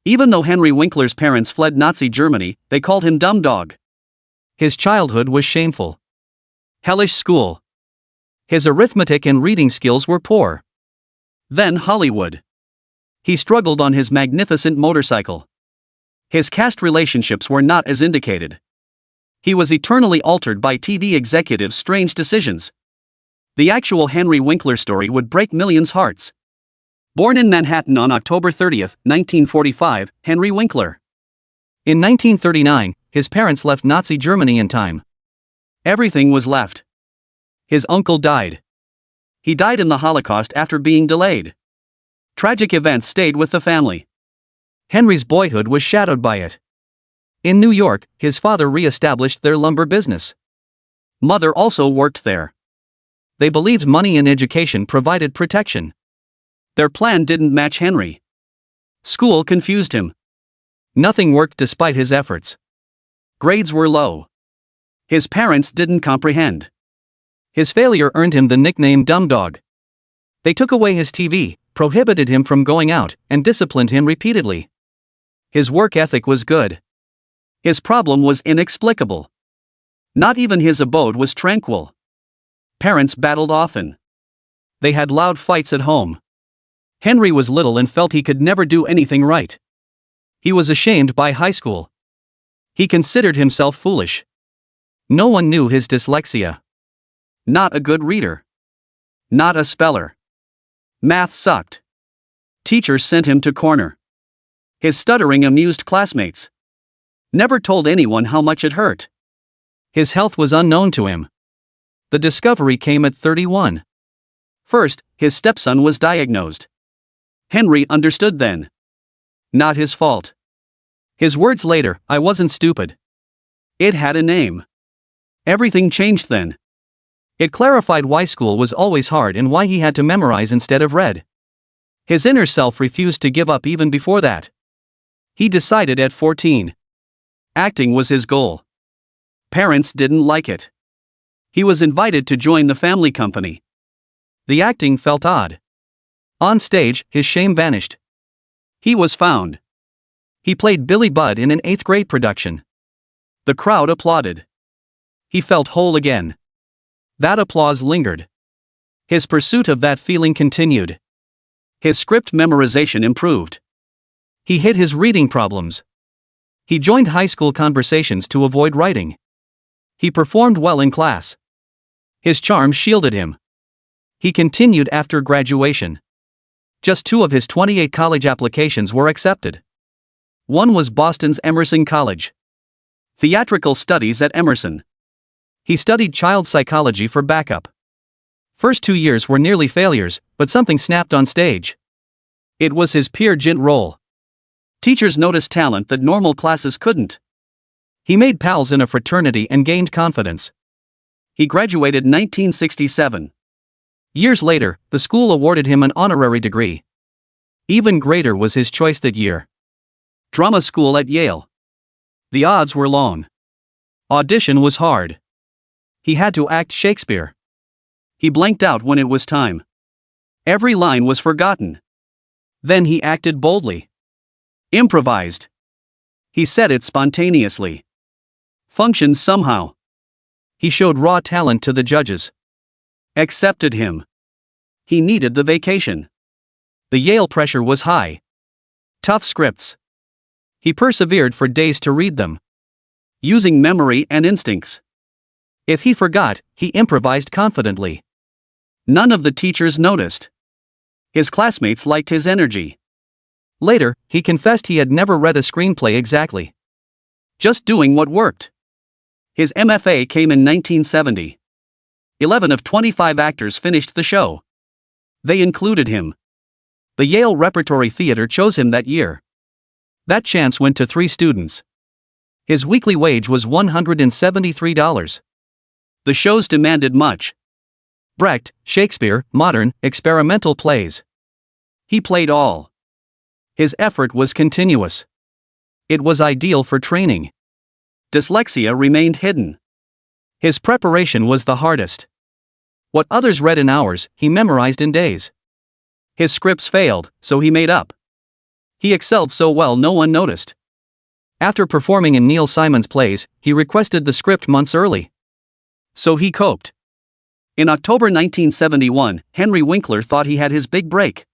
Even though Henry Winkler's parents fled Nazi Germany, they called him dumb dog. His childhood was shameful. Hellish school. His arithmetic and reading skills were poor. Then Hollywood. He struggled on his magnificent motorcycle. His caste relationships were not as indicated. He was eternally altered by TV executives' strange decisions. The actual Henry Winkler story would break millions' hearts. Born in Manhattan on October 30, 1945, Henry Winkler. In 1939, his parents left Nazi Germany in time. Everything was left. His uncle died. He died in the Holocaust after being delayed. Tragic events stayed with the family. Henry's boyhood was shadowed by it. In New York, his father re-established their lumber business. Mother also worked there. They believed money and education provided protection. Their plan didn't match Henry. School confused him. Nothing worked despite his efforts. Grades were low. His parents didn't comprehend. His failure earned him the nickname Dumb Dog. They took away his TV, prohibited him from going out, and disciplined him repeatedly. His work ethic was good. His problem was inexplicable. Not even his abode was tranquil. Parents battled often. They had loud fights at home. Henry was little and felt he could never do anything right. He was ashamed by high school. He considered himself foolish. No one knew his dyslexia. Not a good reader. Not a speller. Math sucked. Teachers sent him to corner. His stuttering amused classmates. Never told anyone how much it hurt. His health was unknown to him. The discovery came at 31. First, his stepson was diagnosed. Henry understood then. Not his fault. His words later, "I wasn't stupid." It had a name. Everything changed then. It clarified why school was always hard and why he had to memorize instead of read. His inner self refused to give up even before that. He decided at 14. Acting was his goal. Parents didn't like it. He was invited to join the family company. The acting felt odd. On stage, his shame vanished. He was found. He played Billy Budd in an 8th grade production. The crowd applauded. He felt whole again. That applause lingered. His pursuit of that feeling continued. His script memorization improved. He hid his reading problems. He joined high school conversations to avoid writing. He performed well in class. His charm shielded him. He continued after graduation. Just 2 of his 28 college applications were accepted. One was Boston's Emerson College. Theatrical studies at Emerson. He studied child psychology for backup. First 2 years were nearly failures, but something snapped on stage. It was his Peer Gynt role. Teachers noticed talent that normal classes couldn't. He made pals in a fraternity and gained confidence. He graduated 1967. Years later, the school awarded him an honorary degree. Even greater was his choice that year. Drama school at Yale. The odds were long. Audition was hard. He had to act Shakespeare. He blanked out when it was time. Every line was forgotten. Then he acted boldly. Improvised. He said it spontaneously. Functioned somehow. He showed raw talent to the judges. Accepted him. He needed the vacation. The Yale pressure was high. Tough scripts. He persevered for days to read them. Using memory and instincts. If he forgot, he improvised confidently. None of the teachers noticed. His classmates liked his energy. Later, he confessed he had never read a screenplay exactly. Just doing what worked. His MFA came in 1970. 11 of 25 actors finished the show. They included him. The Yale Repertory Theater chose him that year. That chance went to 3 students. His weekly wage was $173. The shows demanded much. Brecht, Shakespeare, modern, experimental plays. He played all. His effort was continuous. It was ideal for training. Dyslexia remained hidden. His preparation was the hardest. What others read in hours, he memorized in days. His scripts failed, so he made up. He excelled so well no one noticed. After performing in Neil Simon's plays, he requested the script months early. So he coped. In October 1971, Henry Winkler thought he had his big break.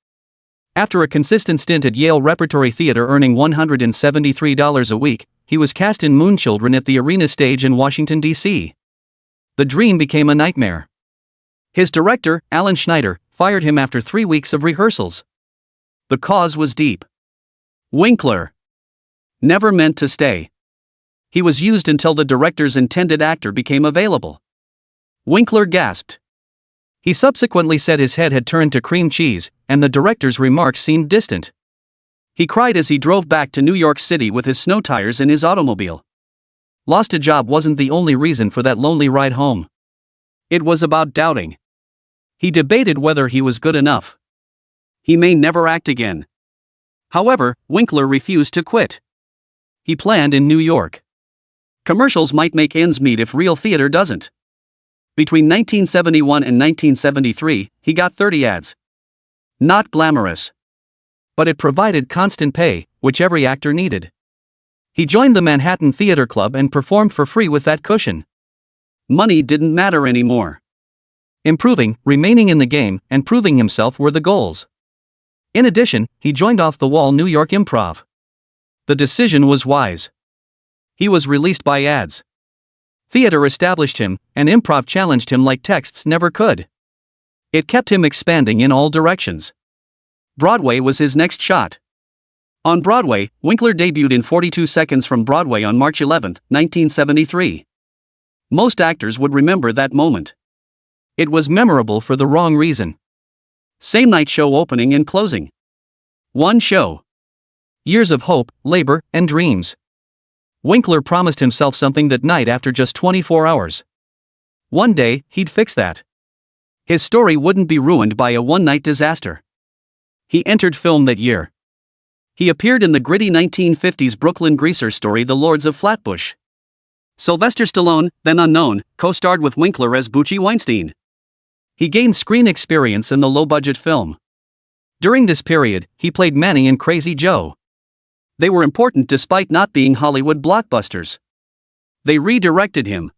After a consistent stint at Yale Repertory Theater earning $173 a week, he was cast in Moonchildren at the Arena Stage in Washington, D.C. The dream became a nightmare. His director, Alan Schneider, fired him after 3 weeks of rehearsals. The cause was deep. Winkler never meant to stay. He was used until the director's intended actor became available. Winkler gasped. He subsequently said his head had turned to cream cheese, and the director's remarks seemed distant. He cried as he drove back to New York City with his snow tires in his automobile. Lost a job wasn't the only reason for that lonely ride home. It was about doubting. He debated whether he was good enough. He may never act again. However, Winkler refused to quit. He planned in New York. Commercials might make ends meet if real theater doesn't. Between 1971 and 1973, he got 30 ads. Not glamorous. But it provided constant pay, which every actor needed. He joined the Manhattan Theater Club and performed for free with that cushion. Money didn't matter anymore. Improving, remaining in the game, and proving himself were the goals. In addition, he joined off-the-wall New York Improv. The decision was wise. He was released by ads. Theater established him, and improv challenged him like texts never could. It kept him expanding in all directions. Broadway was his next shot. On Broadway, Winkler debuted in 42 Seconds from Broadway on March 11, 1973. Most actors would remember that moment. It was memorable for the wrong reason. Same night show opening and closing. One show. Years of hope, labor, and dreams. Winkler promised himself something that night after just 24 hours. One day, he'd fix that. His story wouldn't be ruined by a one-night disaster. He entered film that year. He appeared in the gritty 1950s Brooklyn greaser story The Lords of Flatbush. Sylvester Stallone, then unknown, co-starred with Winkler as Bucci Weinstein. He gained screen experience in the low-budget film. During this period, he played Manny in Crazy Joe. They were important despite not being Hollywood blockbusters. They redirected him.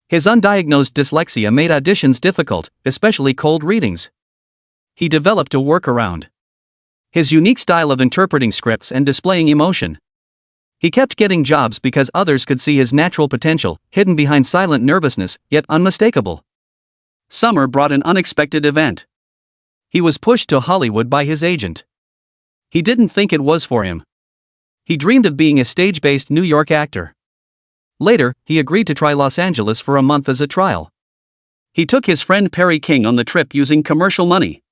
His undiagnosed dyslexia made auditions difficult, especially cold readings. He developed a workaround. His unique style of interpreting scripts and displaying emotion. He kept getting jobs because others could see his natural potential, hidden behind silent nervousness, yet unmistakable. Summer brought an unexpected event. He was pushed to Hollywood by his agent. He didn't think it was for him. He dreamed of being a stage-based New York actor. Later, he agreed to try Los Angeles for a month as a trial. He took his friend Perry King on the trip using commercial money.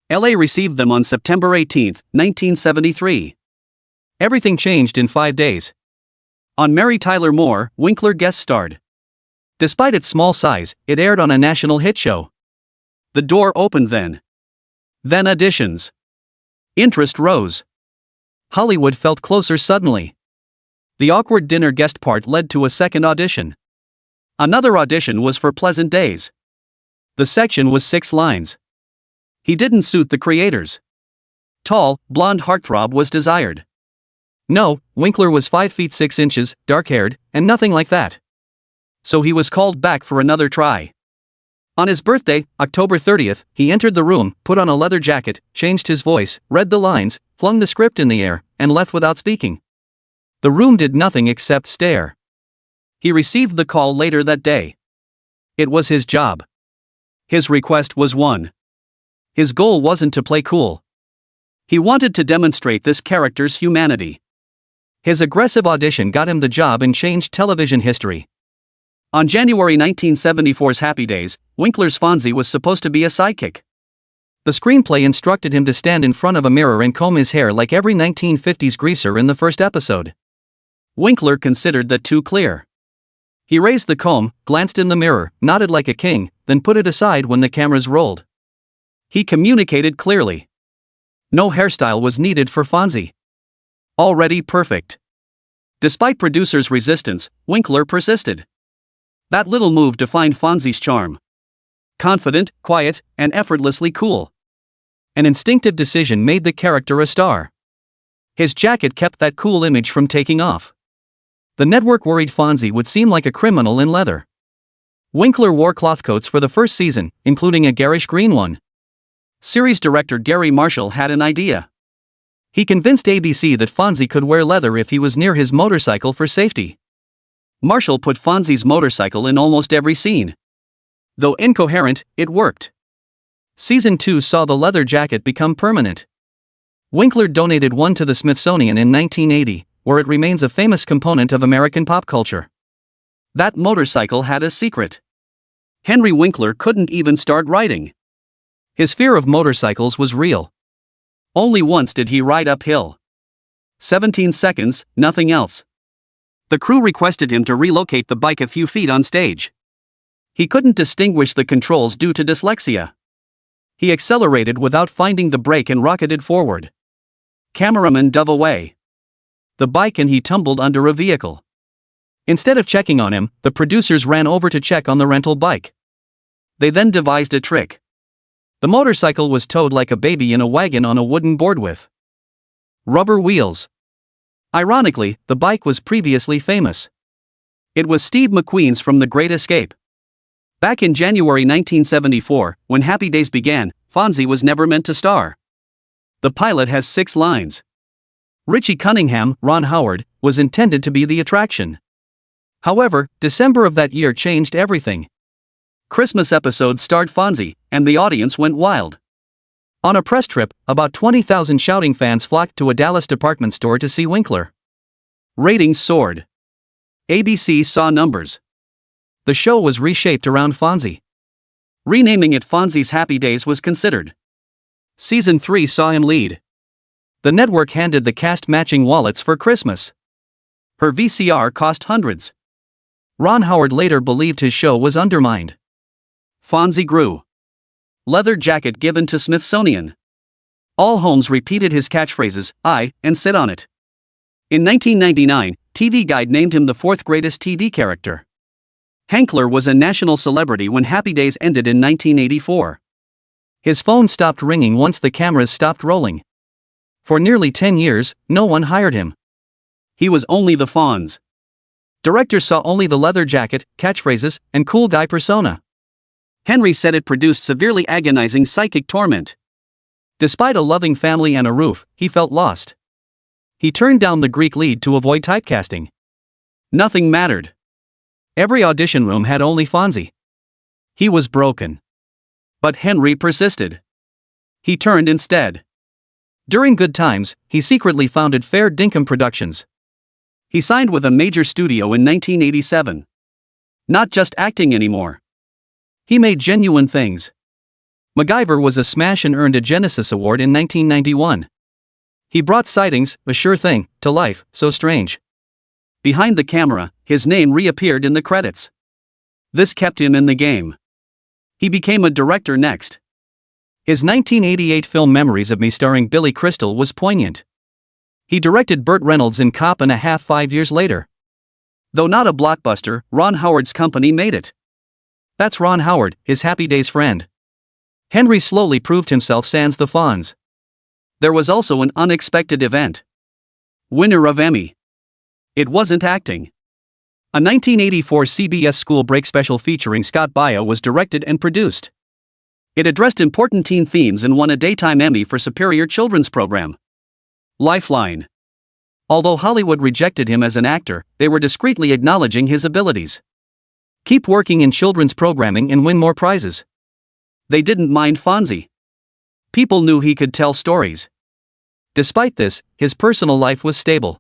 LA received them on September 18, 1973. Everything changed in 5 days. On Mary Tyler Moore, Winkler guest starred. Despite its small size, it aired on a national hit show. The door opened then. Then auditions. Interest rose. Hollywood felt closer suddenly. The awkward dinner guest part led to a second audition. Another audition was for Pleasant Days. The section was 6 lines. He didn't suit the creators. Tall, blonde heartthrob was desired. No, Winkler was 5 feet 6 inches, dark-haired, and nothing like that. So he was called back for another try. On his birthday, October 30th, he entered the room, put on a leather jacket, changed his voice, read the lines, flung the script in the air, and left without speaking. The room did nothing except stare. He received the call later that day. It was his job. His request was one. His goal wasn't to play cool. He wanted to demonstrate this character's humanity. His aggressive audition got him the job and changed television history. On January 1974's Happy Days, Winkler's Fonzie was supposed to be a sidekick. The screenplay instructed him to stand in front of a mirror and comb his hair like every 1950s greaser in the first episode. Winkler considered that too clear. He raised the comb, glanced in the mirror, nodded like a king, then put it aside when the cameras rolled. He communicated clearly. No hairstyle was needed for Fonzie. Already perfect. Despite producers' resistance, Winkler persisted. That little move defined Fonzie's charm. Confident, quiet, and effortlessly cool. An instinctive decision made the character a star. His jacket kept that cool image from taking off. The network worried Fonzie would seem like a criminal in leather. Winkler wore cloth coats for the first season, including a garish green one. Series director Gary Marshall had an idea. He convinced ABC that Fonzie could wear leather if he was near his motorcycle for safety. Marshall put Fonzie's motorcycle in almost every scene. Though incoherent, it worked. Season 2 saw the leather jacket become permanent. Winkler donated one to the Smithsonian in 1980, where it remains a famous component of American pop culture. That motorcycle had a secret. Henry Winkler couldn't even start riding. His fear of motorcycles was real. Only once did he ride uphill. 17 seconds, nothing else. The crew requested him to relocate the bike a few feet on stage. He couldn't distinguish the controls due to dyslexia. He accelerated without finding the brake and rocketed forward. Cameraman dove away. The bike and he tumbled under a vehicle. Instead of checking on him, the producers ran over to check on the rental bike. They then devised a trick. The motorcycle was towed like a baby in a wagon on a wooden board with rubber wheels. Ironically, the bike was previously famous. It was Steve McQueen's from The Great Escape. Back in January 1974, when Happy Days began, Fonzie was never meant to star. The pilot has 6 lines. Richie Cunningham, Ron Howard, was intended to be the attraction. However, December of that year changed everything. Christmas episode starred Fonzie, and the audience went wild. On a press trip, about 20,000 shouting fans flocked to a Dallas department store to see Winkler. Ratings soared. ABC saw numbers. The show was reshaped around Fonzie. Renaming it Fonzie's Happy Days was considered. Season 3 saw him lead. The network handed the cast matching wallets for Christmas. Her VCR cost hundreds. Ron Howard later believed his show was undermined. Fonzie grew. Leather jacket given to Smithsonian. All homes repeated his catchphrases, "I," and "sit on it." In 1999, TV Guide named him the 4th greatest TV character. Winkler was a national celebrity when Happy Days ended in 1984. His phone stopped ringing once the cameras stopped rolling. For nearly 10 years, no one hired him. He was only the Fonz. Directors saw only the leather jacket, catchphrases, and cool guy persona. Henry said it produced severely agonizing psychic torment. Despite a loving family and a roof, he felt lost. He turned down the Greek lead to avoid typecasting. Nothing mattered. Every audition room had only Fonzie. He was broken. But Henry persisted. He turned instead. During good times, he secretly founded Fair Dinkum Productions. He signed with a major studio in 1987. Not just acting anymore. He made genuine things. MacGyver was a smash and earned a Genesis Award in 1991. He brought Sightings, a sure thing, to life, so strange. Behind the camera, his name reappeared in the credits. This kept him in the game. He became a director next. His 1988 film Memories of Me starring Billy Crystal was poignant. He directed Burt Reynolds in Cop and a Half 5 years later. Though not a blockbuster, Ron Howard's company made it. That's Ron Howard, his Happy Days friend. Henry slowly proved himself sans the Fonz. There was also an unexpected event. Winner of Emmy. It wasn't acting. A 1984 CBS School Break special featuring Scott Baio was directed and produced. It addressed important teen themes and won a Daytime Emmy for Superior Children's Program. Lifeline. Although Hollywood rejected him as an actor, they were discreetly acknowledging his abilities. Keep working in children's programming and win more prizes. They didn't mind Fonzie. People knew he could tell stories. Despite this, his personal life was stable.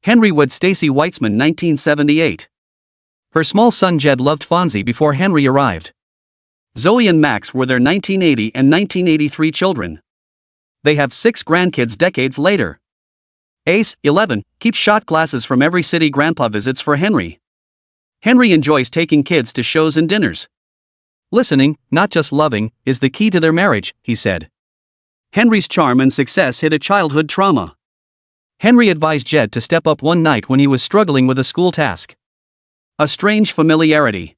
Henry wed Stacy Weitzman 1978. Her small son Jed loved Fonzie before Henry arrived. Zoe and Max were their 1980 and 1983 children. They have 6 grandkids decades later. Ace, 11, keeps shot glasses from every city grandpa visits for Henry. Henry enjoys taking kids to shows and dinners. Listening, not just loving, is the key to their marriage, he said. Henry's charm and success hid a childhood trauma. Henry advised Jed to step up one night when he was struggling with a school task. A strange familiarity.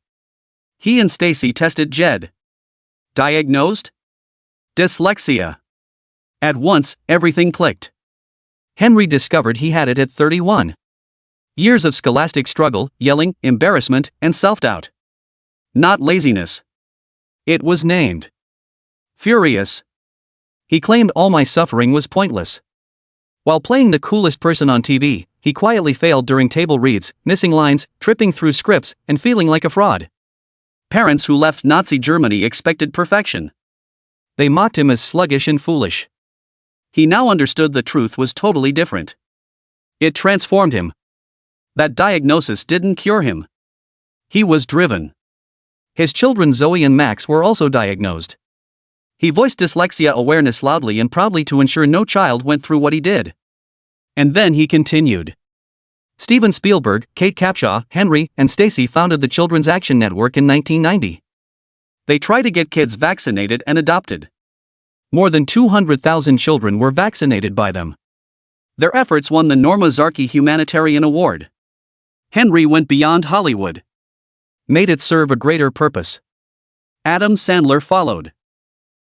He and Stacy tested Jed. Diagnosed? Dyslexia. At once, everything clicked. Henry discovered he had it at 31. Years of scholastic struggle, yelling, embarrassment, and self-doubt. Not laziness. It was named Furious. He claimed all my suffering was pointless. While playing the coolest person on TV, he quietly failed during table reads, missing lines, tripping through scripts, and feeling like a fraud. Parents who left Nazi Germany expected perfection. They mocked him as sluggish and foolish. He now understood the truth was totally different. It transformed him. That diagnosis didn't cure him. He was driven. His children Zoe and Max were also diagnosed. He voiced dyslexia awareness loudly and proudly to ensure no child went through what he did. And then he continued. Steven Spielberg, Kate Capshaw, Henry, and Stacy founded the Children's Action Network in 1990. They try to get kids vaccinated and adopted. More than 200,000 children were vaccinated by them. Their efforts won the Norma Zarki Humanitarian Award. Henry went beyond Hollywood. Made it serve a greater purpose. Adam Sandler followed.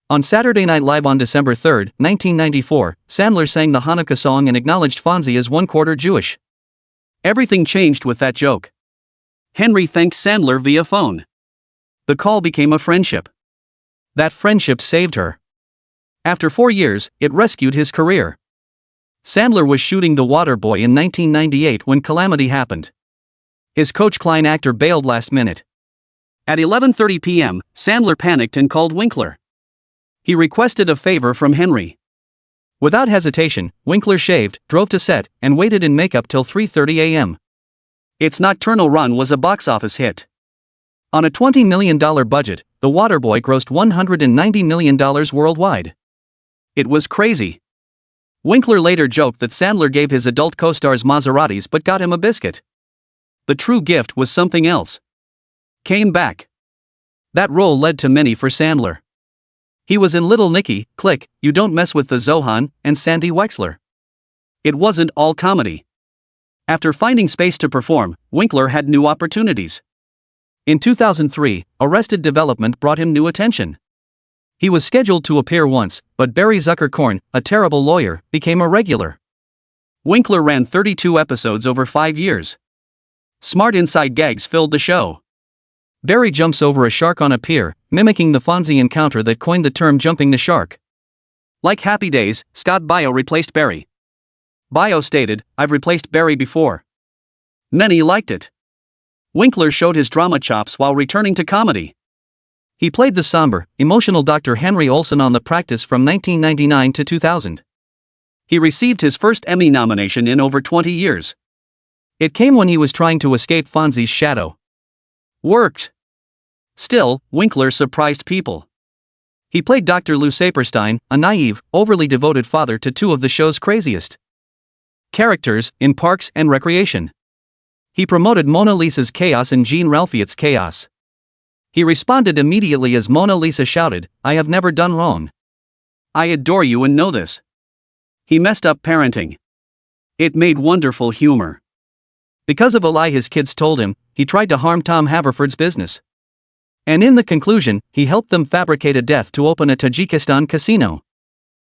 On Saturday Night Live on December 3, 1994, Sandler sang the Hanukkah song and acknowledged Fonzie as one-quarter Jewish. Everything changed with that joke. Henry thanked Sandler via phone. The call became a friendship. That friendship saved her. After 4 years, it rescued his career. Sandler was shooting The Waterboy in 1998 when calamity happened. His coach Klein actor bailed last minute. At 11:30 p.m., Sandler panicked and called Winkler. He requested a favor from Henry. Without hesitation, Winkler shaved, drove to set, and waited in makeup till 3:30 a.m. Its nocturnal run was a box office hit. On a $20 million budget, The Waterboy grossed $190 million worldwide. It was crazy. Winkler later joked that Sandler gave his adult co-stars Maseratis but got him a biscuit. The true gift was something else. Came back. That role led to many for Sandler. He was in Little Nicky, Click, You Don't Mess with the Zohan, and Sandy Wexler. It wasn't all comedy. After finding space to perform, Winkler had new opportunities. In 2003, Arrested Development brought him new attention. He was scheduled to appear once, but Barry Zuckerkorn, a terrible lawyer, became a regular. Winkler ran 32 episodes over 5 years. Smart inside gags filled the show. Barry jumps over a shark on a pier, mimicking the Fonzie encounter that coined the term jumping the shark. Like Happy Days, Scott Bio replaced Barry. Bio stated, "I've replaced Barry before." Many liked it. Winkler showed his drama chops while returning to comedy. He played the somber, emotional Dr. Henry Olsen on The Practice from 1999 to 2000. He received his first Emmy nomination in over 20 years. It came when he was trying to escape Fonzie's shadow. Worked. Still, Winkler surprised people. He played Dr. Lou Saperstein, a naive, overly devoted father to two of the show's craziest characters in Parks and Recreation. He promoted Mona Lisa's chaos and Jean Ralphio's chaos. He responded immediately as Mona Lisa shouted, "I have never done wrong. I adore you and know this." He messed up parenting. It made wonderful humor. Because of a lie his kids told him, he tried to harm Tom Haverford's business. And in the conclusion, he helped them fabricate a death to open a Tajikistan casino.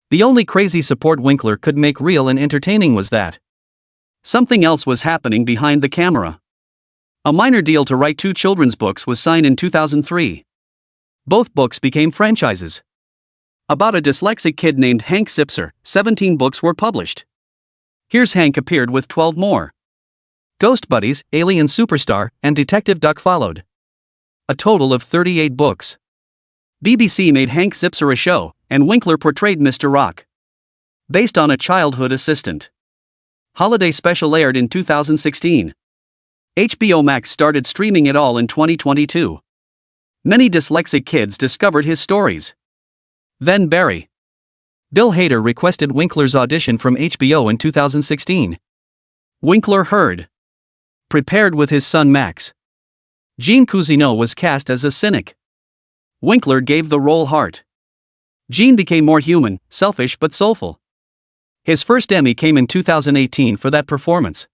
The only crazy support Winkler could make real and entertaining was that something else was happening behind the camera. A minor deal to write 2 children's books was signed in 2003. Both books became franchises. About a dyslexic kid named Hank Zipser, 17 books were published. Here's Hank appeared with 12 more. Ghost Buddies, Alien Superstar, and Detective Duck followed. A total of 38 books. BBC made Hank Zipser a show, and Winkler portrayed Mr. Rock. Based on a childhood assistant. Holiday special aired in 2016. HBO Max started streaming it all in 2022. Many dyslexic kids discovered his stories. Then Barry. Bill Hader requested Winkler's audition from HBO in 2016. Winkler heard. Prepared with his son Max. Jean Cousineau was cast as a cynic. Winkler gave the role heart. Jean became more human, selfish but soulful. His first Emmy came in 2018 for that performance.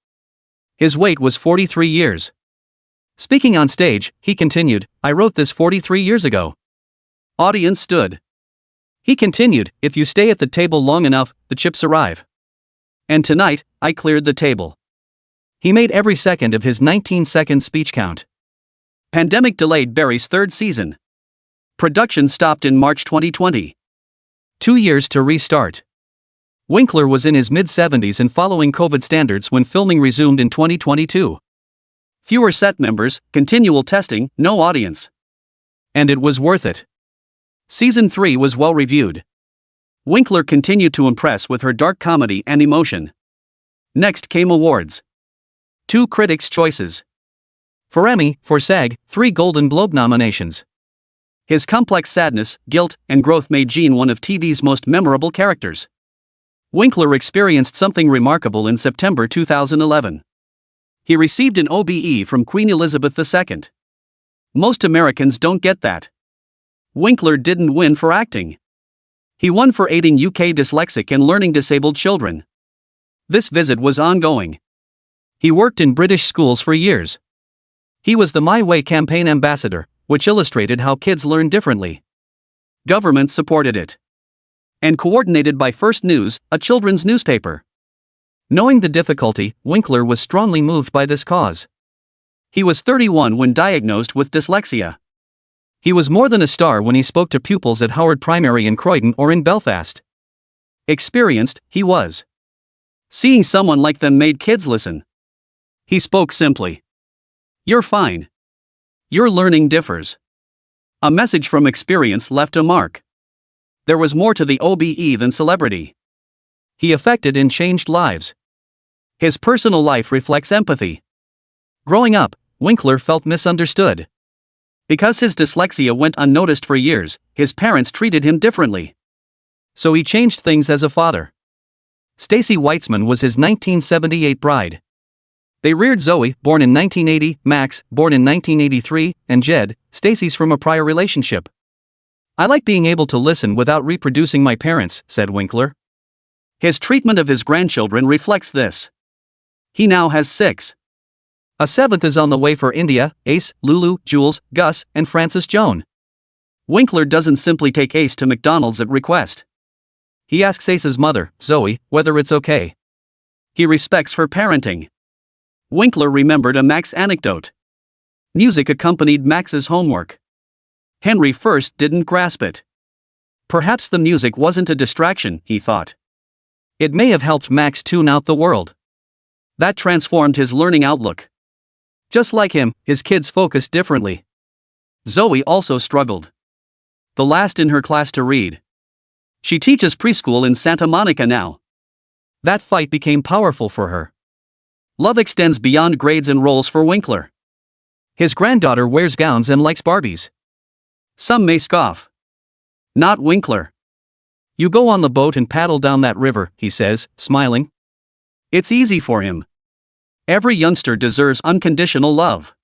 His wait was 43 years. Speaking on stage, he continued, "I wrote this 43 years ago." Audience stood. He continued, "If you stay at the table long enough, the chips arrive." And tonight, I cleared the table. He made every second of his 19-second speech count. Pandemic delayed Barry's third season. Production stopped in March 2020. 2 years to restart. Winkler was in his mid-70s and following COVID standards when filming resumed in 2022. Fewer set members, continual testing, no audience. And it was worth it. Season 3 was well reviewed. Winkler continued to impress with her dark comedy and emotion. Next came awards. 2 critics' choices. For Emmy, for SAG, 3 Golden Globe nominations. His complex sadness, guilt, and growth made Gene one of TV's most memorable characters. Winkler experienced something remarkable in September 2011. He received an OBE from Queen Elizabeth II. Most Americans don't get that. Winkler didn't win for acting. He won for aiding UK dyslexic and learning disabled children. This visit was ongoing. He worked in British schools for years. He was the My Way campaign ambassador, which illustrated how kids learn differently. Government supported it. And coordinated by First News, a children's newspaper. Knowing the difficulty, Winkler was strongly moved by this cause. He was 31 when diagnosed with dyslexia. He was more than a star when he spoke to pupils at Howard Primary in Croydon or in Belfast. Experienced, he was. Seeing someone like them made kids listen. He spoke simply. You're fine. Your learning differs. A message from experience left a mark. There was more to the OBE than celebrity. He affected and changed lives. His personal life reflects empathy. Growing up, Winkler felt misunderstood. Because his dyslexia went unnoticed for years, his parents treated him differently. So he changed things as a father. Stacy Weitzman was his 1978 bride. They reared Zoe, born in 1980, Max, born in 1983, and Jed, Stacy's from a prior relationship. I like being able to listen without reproducing my parents, said Winkler. His treatment of his grandchildren reflects this. He now has 6. A 7th is on the way for India: Ace, Lulu, Jules, Gus, and Francis Joan. Winkler doesn't simply take Ace to McDonald's at request. He asks Ace's mother, Zoe, whether it's okay. He respects her parenting. Winkler remembered a Max anecdote. Music accompanied Max's homework. Henry first didn't grasp it. Perhaps the music wasn't a distraction, he thought. It may have helped Max tune out the world. That transformed his learning outlook. Just like him, his kids focused differently. Zoe also struggled. The last in her class to read. She teaches preschool in Santa Monica now. That fight became powerful for her. Love extends beyond grades and roles for Winkler. His granddaughter wears gowns and likes Barbies. Some may scoff. Not Winkler. You go on the boat and paddle down that river, he says, smiling. It's easy for him. Every youngster deserves unconditional love.